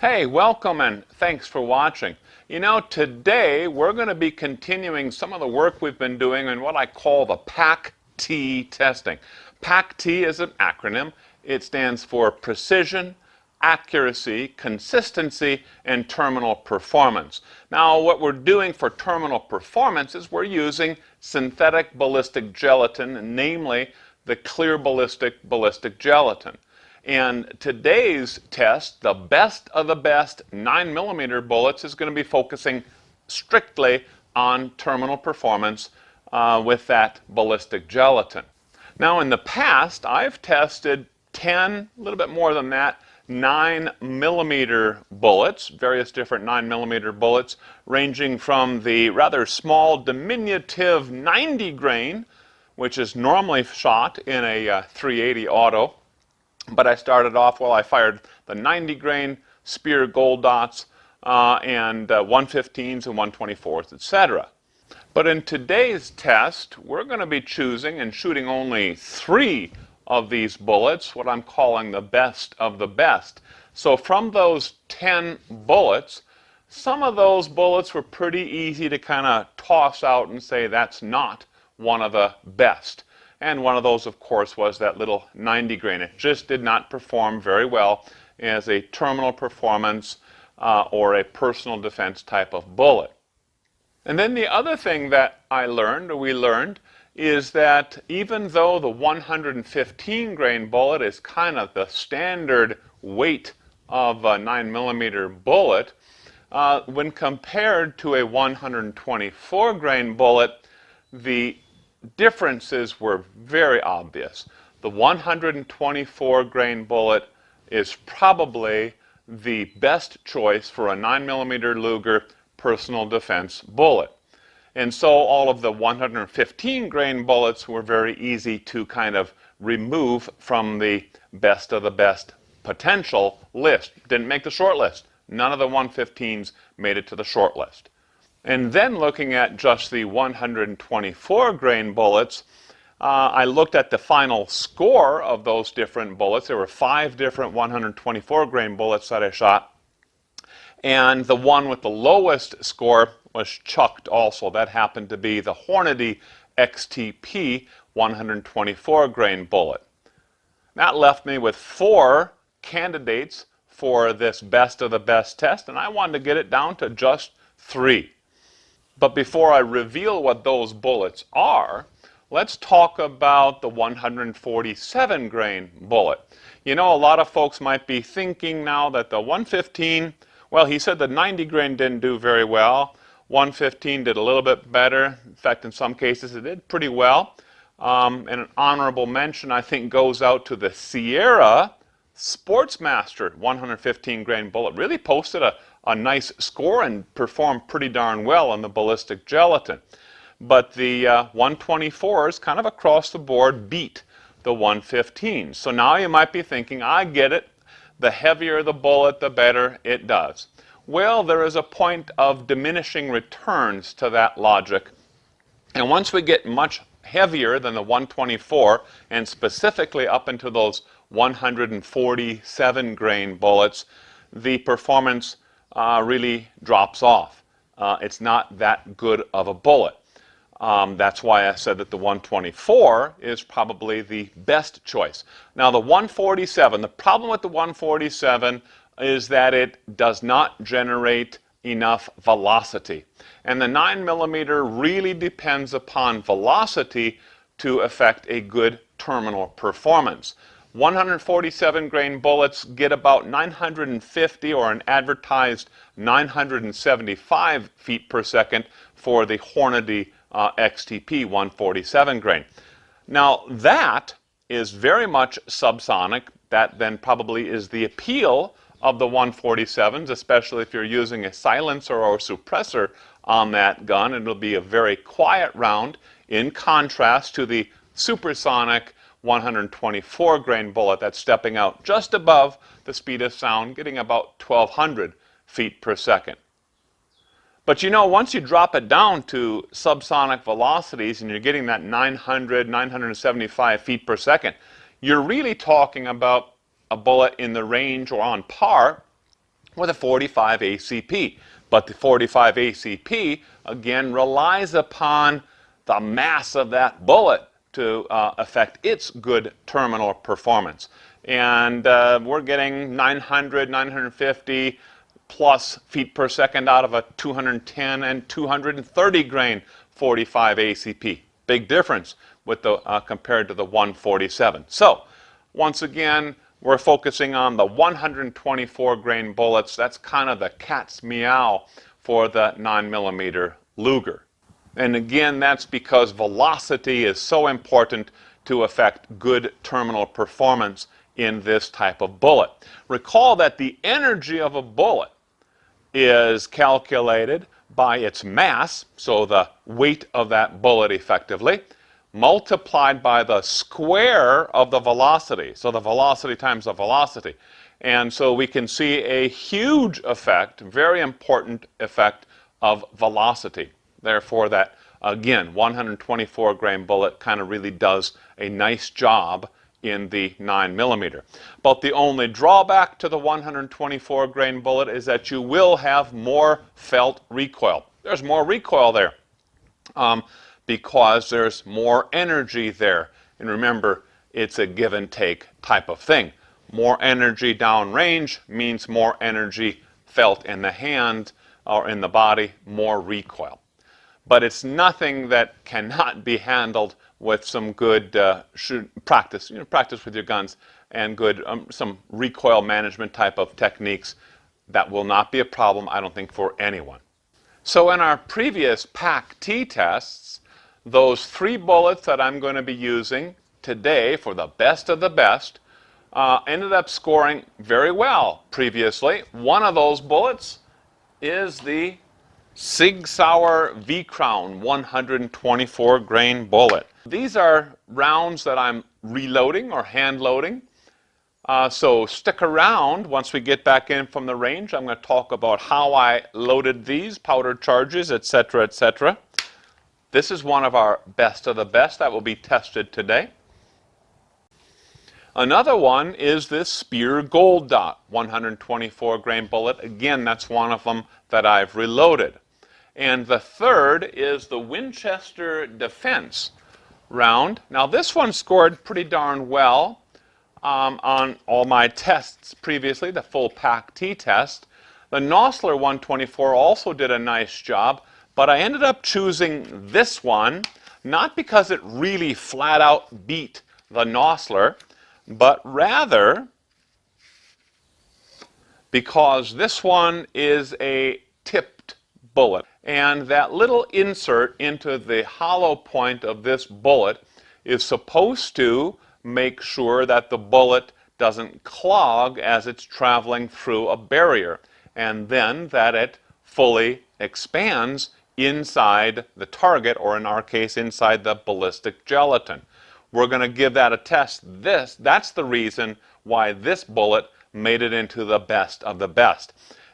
Hey, welcome and thanks for watching. Today we're going to be continuing some of the work we've been doing in what I call the PAC-T testing. PAC-T is an acronym. It stands for Precision, Accuracy, Consistency, and Terminal Performance. Now, what we're doing for terminal performance is we're using synthetic ballistic gelatin, namely the clear ballistic gelatin. And today's test, the best of the best 9mm bullets, is going to be focusing strictly on terminal performance with that ballistic gelatin. Now, in the past, I've tested 10, a little bit more than that, 9mm bullets, various different 9mm bullets, ranging from the rather small, diminutive 90 grain, which is normally shot in a 380 auto. But I started off, I fired the 90 grain Spear Gold Dots and 115s and 124s, etc. But in today's test, we're going to be choosing and shooting only 3 of these bullets, what I'm calling the best of the best. So from those 10 bullets, some of those bullets were pretty easy to kind of toss out and say that's not one of the best. And one of those, of course, was that little 90 grain. It just did not perform very well as a terminal performance or a personal defense type of bullet. And then the other thing that we learned, is that even though the 115 grain bullet is kind of the standard weight of a 9mm bullet, when compared to a 124 grain bullet, the differences were very obvious. The 124 grain bullet is probably the best choice for a 9mm Luger personal defense bullet. And so all of the 115 grain bullets were very easy to kind of remove from the best of the best potential list. Didn't make the short list. None of the 115s made it to the short list. And then looking at just the 124 grain bullets, I looked at the final score of those different bullets. There were 5 different 124 grain bullets that I shot. And the one with the lowest score was chucked also. That happened to be the Hornady XTP 124 grain bullet. That left me with 4 candidates for this best of the best test, and I wanted to get it down to just 3. But before I reveal what those bullets are, let's talk about the 147 grain bullet. A lot of folks might be thinking now that the 115, well, he said the 90 grain didn't do very well. 115 did a little bit better. In fact, in some cases, it did pretty well. And an honorable mention, I think, goes out to the Sierra Sportsmaster 115 grain bullet. Really posted a nice score and performed pretty darn well on the ballistic gelatin. But the 124s kind of across the board beat the 115s. So now you might be thinking, I get it. The heavier the bullet, the better it does. Well, there is a point of diminishing returns to that logic. And once we get much heavier than the 124, and specifically up into those 147 grain bullets, the performance really drops off. It's not that good of a bullet. That's why I said that the 124 is probably the best choice. Now the 147, the problem with the 147 is that it does not generate enough velocity. And the 9mm really depends upon velocity to affect a good terminal performance. 147 grain bullets get about 950 or an advertised 975 feet per second for the Hornady XTP 147 grain. Now that is very much subsonic. That then probably is the appeal of the 147s, especially if you're using a silencer or a suppressor on that gun. It'll be a very quiet round in contrast to the supersonic 124 grain bullet that's stepping out just above the speed of sound, getting about 1200 feet per second. But once you drop it down to subsonic velocities and you're getting that 900, 975 feet per second, you're really talking about a bullet in the range or on par with a 45 ACP. But the 45 ACP, again, relies upon the mass of that bullet to affect its good terminal performance. And we're getting 900, 950 plus feet per second out of a 210 and 230 grain 45 ACP. Big difference with the compared to the 147. So once again, we're focusing on the 124 grain bullets. That's kind of the cat's meow for the 9mm Luger. And again, that's because velocity is so important to affect good terminal performance in this type of bullet. Recall that the energy of a bullet is calculated by its mass, so the weight of that bullet effectively, multiplied by the square of the velocity, so the velocity times the velocity. And so we can see a huge effect, very important effect of velocity. Therefore that, again, 124 grain bullet kind of really does a nice job in the 9mm. But the only drawback to the 124 grain bullet is that you will have more felt recoil. There's more recoil there because there's more energy there. And remember, it's a give and take type of thing. More energy downrange means more energy felt in the hand or in the body, more recoil. But it's nothing that cannot be handled with some good practice. Practice with your guns and good some recoil management type of techniques. That will not be a problem, I don't think, for anyone. So in our previous PAC-T tests, those 3 bullets that I'm going to be using today for the best of the best ended up scoring very well previously. One of those bullets is the Sig Sauer V-Crown 124 grain bullet. These are rounds that I'm reloading or hand loading. So stick around. Once we get back in from the range, I'm going to talk about how I loaded these powder charges, etc., etc. This is one of our best of the best that will be tested today. Another one is this Speer Gold Dot 124 grain bullet. Again, that's one of them that I've reloaded. And the third is the Winchester Defense round. Now this one scored pretty darn well on all my tests previously, the full PAC-T test. The Nosler 124 also did a nice job, but I ended up choosing this one, not because it really flat out beat the Nosler, but rather because this one is a tipped bullet. And that little insert into the hollow point of this bullet is supposed to make sure that the bullet doesn't clog as it's traveling through a barrier, and then that it fully expands inside the target, or in our case, inside the ballistic gelatin. We're going to give that a test. That's the reason why this bullet made it into the best of the best.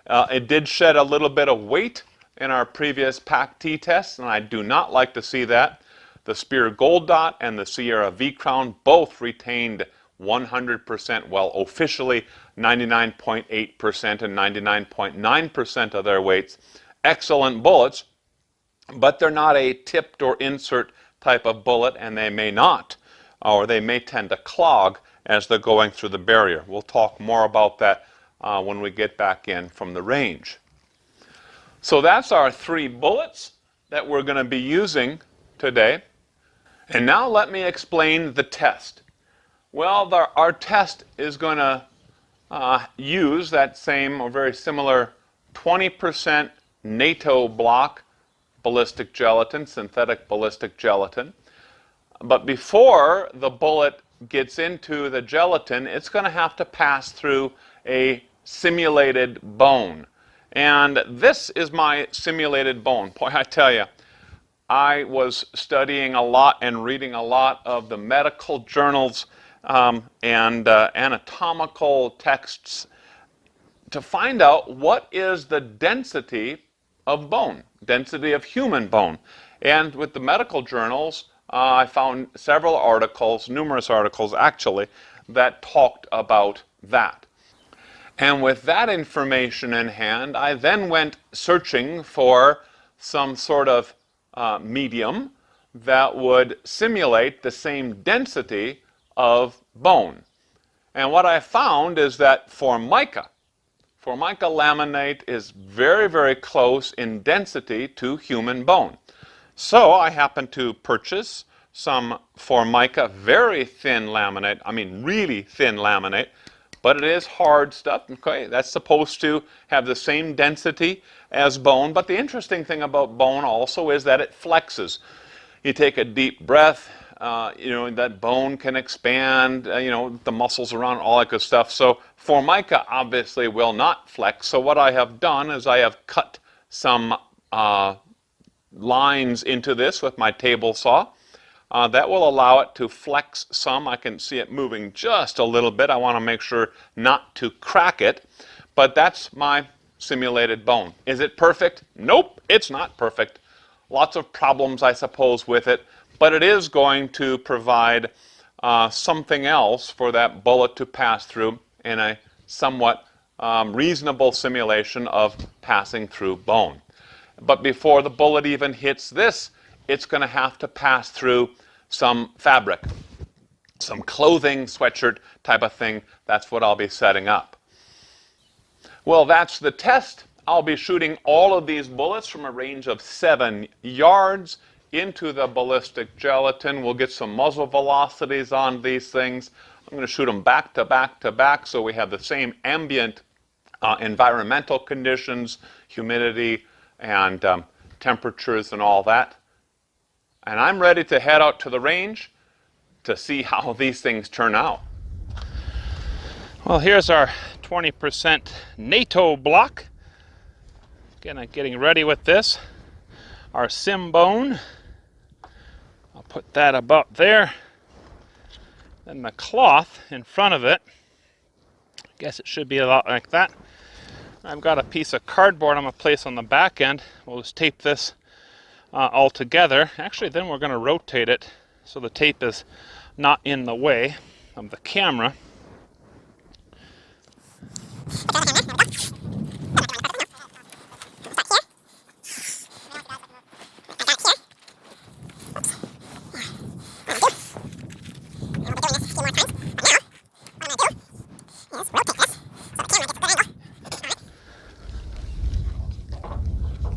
It did shed a little bit of weight in our previous PAC-T tests, and I do not like to see that. The Speer Gold Dot and the Sierra V-Crown both retained 100%, well, officially 99.8% and 99.9% of their weights. Excellent bullets, but they're not a tipped or insert type of bullet, and they may not, or they may tend to clog as they're going through the barrier. We'll talk more about that when we get back in from the range. So that's our 3 bullets that we're going to be using today. And now let me explain the test. Well, our test is going to use that same or very similar 20% NATO block ballistic gelatin, synthetic ballistic gelatin. But before the bullet gets into the gelatin, it's going to have to pass through a simulated bone. And this is my simulated bone. Boy, I tell you, I was studying a lot and reading a lot of the medical journals and anatomical texts to find out what is the density of bone, density of human bone. And with the medical journals, I found several articles, numerous articles actually, that talked about that. And with that information in hand, I then went searching for some sort of medium that would simulate the same density of bone. And what I found is that Formica laminate is very, very close in density to human bone. So I happened to purchase some Formica very thin laminate, I mean really thin laminate, but it is hard stuff, okay? That's supposed to have the same density as bone, but the interesting thing about bone also is that it flexes. You take a deep breath, that bone can expand, the muscles around, all that good stuff. So Formica obviously will not flex. So what I have done is I have cut some lines into this with my table saw. That will allow it to flex some. I can see it moving just a little bit. I want to make sure not to crack it. But that's my simulated bone. Is it perfect? Nope, it's not perfect. Lots of problems, I suppose, with it. But it is going to provide something else for that bullet to pass through in a somewhat reasonable simulation of passing through bone. But before the bullet even hits this, it's going to have to pass through some fabric, some clothing, sweatshirt type of thing. That's what I'll be setting up. Well, that's the test. I'll be shooting all of these bullets from a range of 7 yards into the ballistic gelatin. We'll get some muzzle velocities on these things. I'm going to shoot them back to back to back so we have the same ambient environmental conditions, humidity, and temperatures and all that. And I'm ready to head out to the range to see how these things turn out. Well, here's our 20% NATO block. Again, I'm getting ready with this. Our sim bone. I'll put that about there. Then the cloth in front of it. I guess it should be a lot like that. I've got a piece of cardboard I'm going to place on the back end. We'll just tape this all together. Actually, then we're going to rotate it so the tape is not in the way of the camera.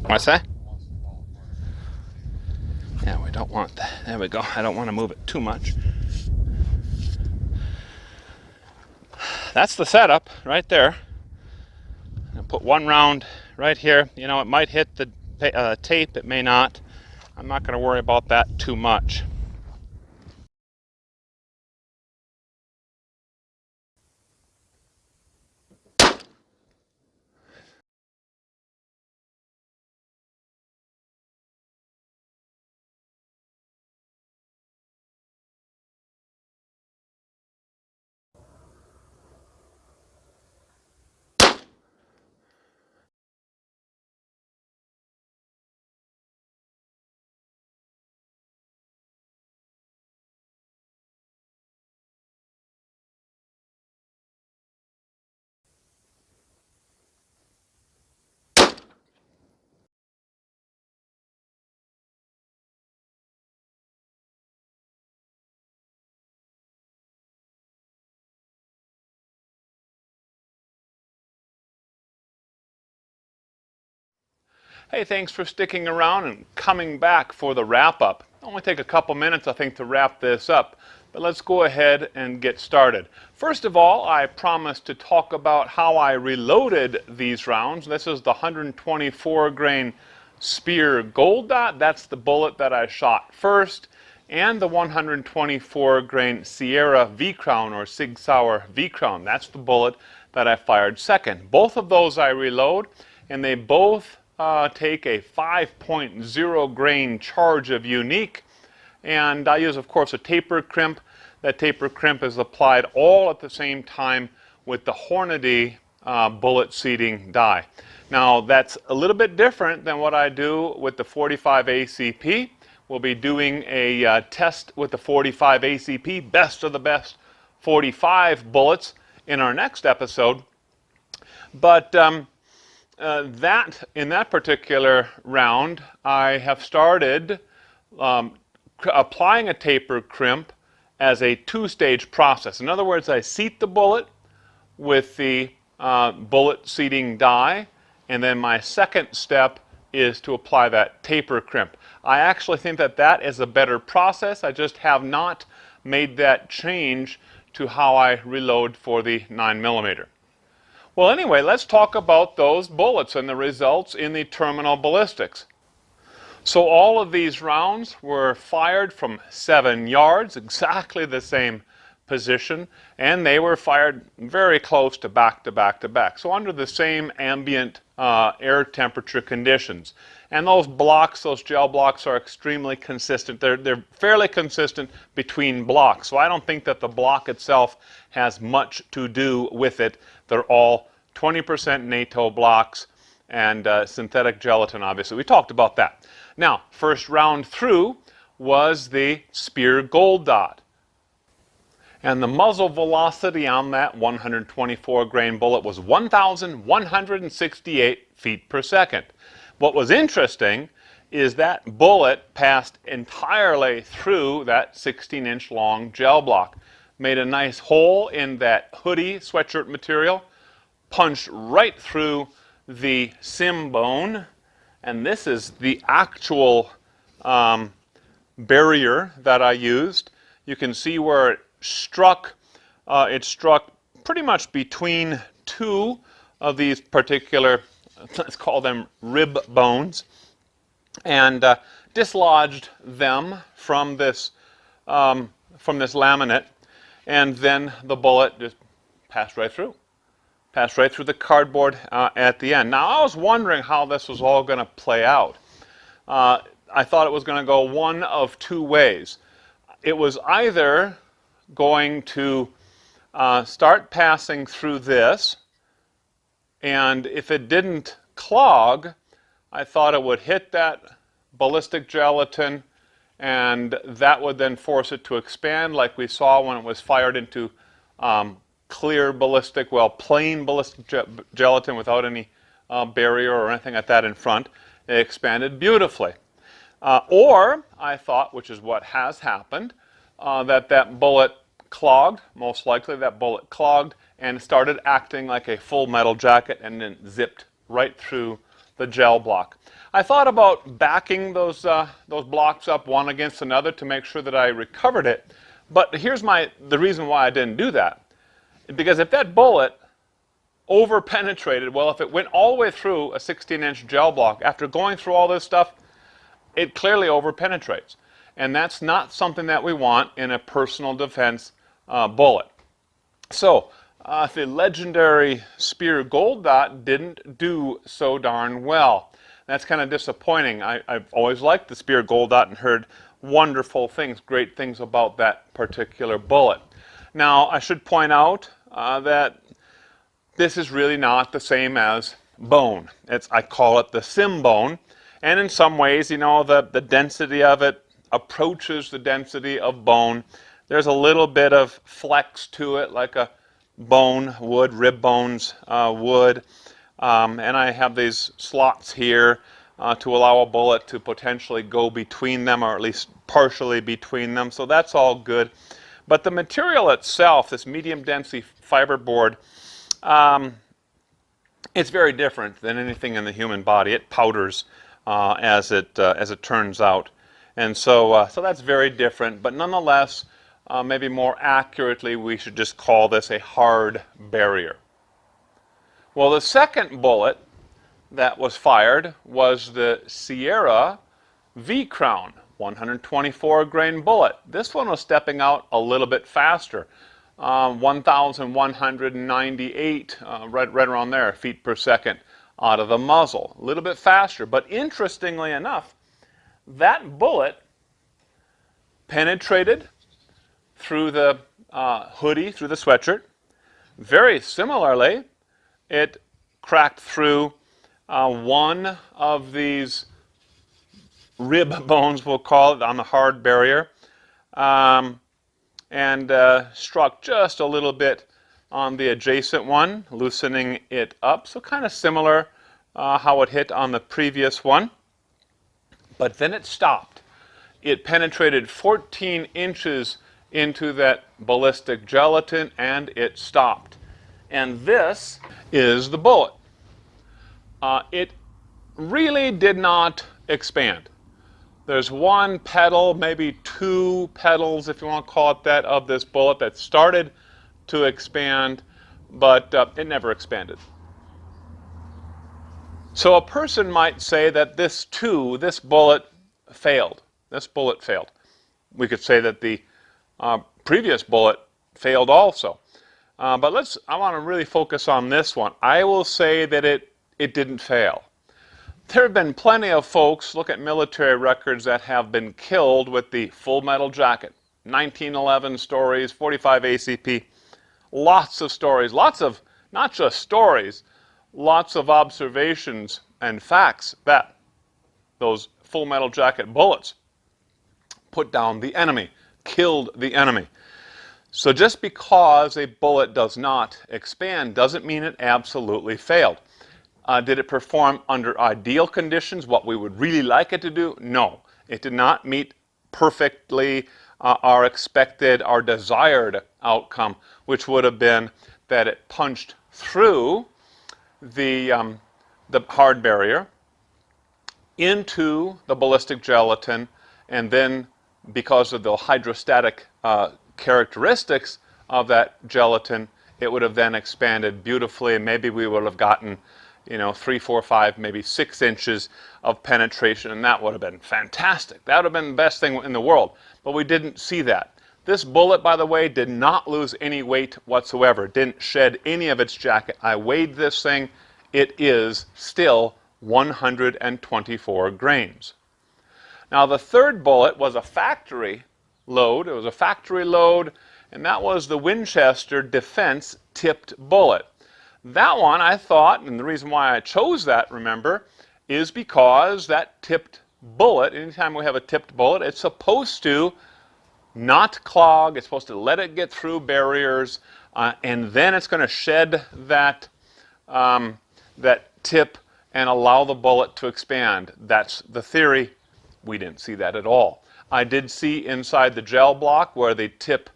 What's that? Yeah, we don't want that. There we go. I don't want to move it too much. That's the setup right there. I'll put one round right here. You know, it might hit the tape, it may not. I'm not going to worry about that too much. Hey, thanks for sticking around and coming back for the wrap-up. It'll only take a couple minutes, I think, to wrap this up. But let's go ahead and get started. First of all, I promised to talk about how I reloaded these rounds. This is the 124 grain Spear Gold Dot. That's the bullet that I shot first. And the 124 grain Sierra V-Crown or Sig Sauer V-Crown. That's the bullet that I fired second. Both of those I reload, and they both take a 5.0 grain charge of unique, and I use, of course, a taper crimp. That taper crimp is applied all at the same time with the Hornady bullet seating die. Now, that's a little bit different than what I do with the 45 ACP. We'll be doing a test with the 45 ACP, best of the best 45 bullets, in our next episode. But in that particular round, I have started applying a taper crimp as a two-stage process. In other words, I seat the bullet with the bullet seating die, and then my second step is to apply that taper crimp. I actually think that that is a better process. I just have not made that change to how I reload for the 9mm. Well, anyway, let's talk about those bullets and the results in the terminal ballistics. So all of these rounds were fired from 7 yards, exactly the same position, and they were fired very close to back to back to back. So under the same ambient air temperature conditions. And those blocks, those gel blocks, are extremely consistent. They're fairly consistent between blocks. So I don't think that the block itself has much to do with it. They're all 20% NATO blocks and synthetic gelatin, obviously. We talked about that. Now, first round through was the Speer Gold Dot. And the muzzle velocity on that 124 grain bullet was 1,168 feet per second. What was interesting is that bullet passed entirely through that 16-inch long gel block. Made a nice hole in that hoodie sweatshirt material, punched right through the sim bone, and this is the actual barrier that I used. You can see where it struck pretty much between two of these particular, let's call them rib bones, and dislodged them from this laminate, and then the bullet just passed right through. Passed right through the cardboard at the end. Now, I was wondering how this was all going to play out. I thought it was going to go one of two ways. It was either going to start passing through this, and if it didn't clog, I thought it would hit that ballistic gelatin, and that would then force it to expand like we saw when it was fired into clear ballistic, well, plain ballistic gelatin without any barrier or anything like that in front. It expanded beautifully. Or I thought, which is what has happened, that bullet clogged, most likely that bullet clogged, and started acting like a full metal jacket and then zipped right through the gel block. I thought about backing those blocks up one against another to make sure that I recovered it, but here's the reason why I didn't do that. Because if that bullet over-penetrated, well, if it went all the way through a 16-inch gel block, after going through all this stuff, it clearly over-penetrates. And that's not something that we want in a personal defense bullet. So, the legendary Speer Gold Dot didn't do so darn well. That's kind of disappointing. I've always liked the Speer Gold Dot and heard wonderful things, great things about that particular bullet. Now, I should point out that this is really not the same as bone. I call it the sim bone, and in some ways, you know, the density of it approaches the density of bone. There's a little bit of flex to it, like a bone would, rib bones would, and I have these slots here to allow a bullet to potentially go between them, or at least partially between them, so that's all good. But the material itself, this medium density fiberboard, it's very different than anything in the human body. It powders as it turns out, and so that's very different. But nonetheless, maybe more accurately, we should just call this a hard barrier. Well, the second bullet that was fired was the Sierra V-Crown 124 grain bullet. This one was stepping out a little bit faster, 1,198, right around there, feet per second out of the muzzle. A little bit faster, but interestingly enough, that bullet penetrated through the hoodie, through the sweatshirt. Very similarly, it cracked through one of these rib bones, we'll call it, on the hard barrier, and struck just a little bit on the adjacent one, loosening it up. So kind of similar how it hit on the previous one. But then it stopped. It penetrated 14 inches into that ballistic gelatin and it stopped. And this is the bullet. It really did not expand. There's one petal, maybe two petals, if you want to call it that, of this bullet that started to expand, but it never expanded. So a person might say that this bullet failed. This bullet failed. We could say that the previous bullet failed also. But I want to really focus on this one. I will say that it didn't fail. There have been plenty of folks, look at military records, that have been killed with the full metal jacket. 1911 stories, 45 ACP, lots of stories, lots of, not just stories, lots of observations and facts that those full metal jacket bullets put down the enemy, killed the enemy. So just because a bullet does not expand doesn't mean it absolutely failed. Did it perform under ideal conditions, what we would really like it to do? No. It did not meet perfectly our expected, our desired outcome, which would have been that it punched through the hard barrier into the ballistic gelatin, and then because of the hydrostatic characteristics of that gelatin, it would have then expanded beautifully, and maybe we would have gotten 3, 4, 5, maybe 6 inches of penetration, and that would have been fantastic. That would have been the best thing in the world, but we didn't see that. This bullet, by the way, did not lose any weight whatsoever. It didn't shed any of its jacket. I weighed this thing. It is still 124 grains. Now, the third bullet was a factory load. It was a factory load, and that was the Winchester Defense tipped bullet. That one, I thought, and the reason why I chose that, remember, is because that tipped bullet, anytime we have a tipped bullet, it's supposed to not clog, it's supposed to let it get through barriers, and then it's going to shed that tip and allow the bullet to expand. That's the theory. We didn't see that at all. I did see inside the gel block where the tip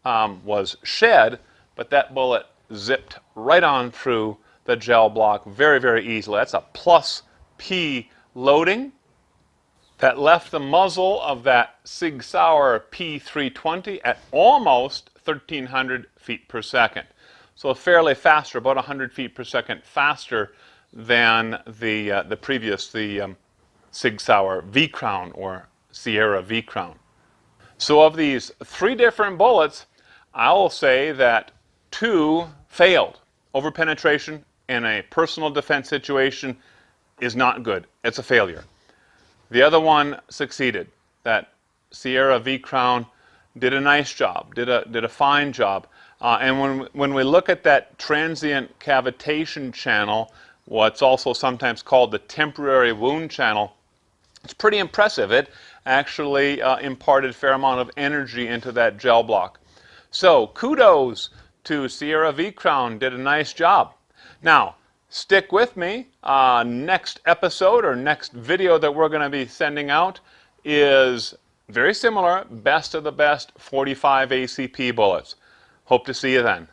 was shed, but that bullet zipped right on through the gel block very, very easily. That's a plus P loading that left the muzzle of that Sig Sauer P320 at almost 1,300 feet per second. So fairly faster, about 100 feet per second faster than the previous, Sig Sauer V-Crown or Sierra V-Crown. So of these 3 different bullets, I will say that 2 failed. Overpenetration in a personal defense situation is not good. It's a failure. The other one succeeded. That Sierra V-Crown did a nice job, did a fine job. And when we look at that transient cavitation channel, what's also sometimes called the temporary wound channel, it's pretty impressive. It actually imparted a fair amount of energy into that gel block. So kudos to Sierra V-Crown, did a nice job. Now, stick with me. Next episode or next video that we're going to be sending out is very similar, best of the best 45 ACP bullets. Hope to see you then.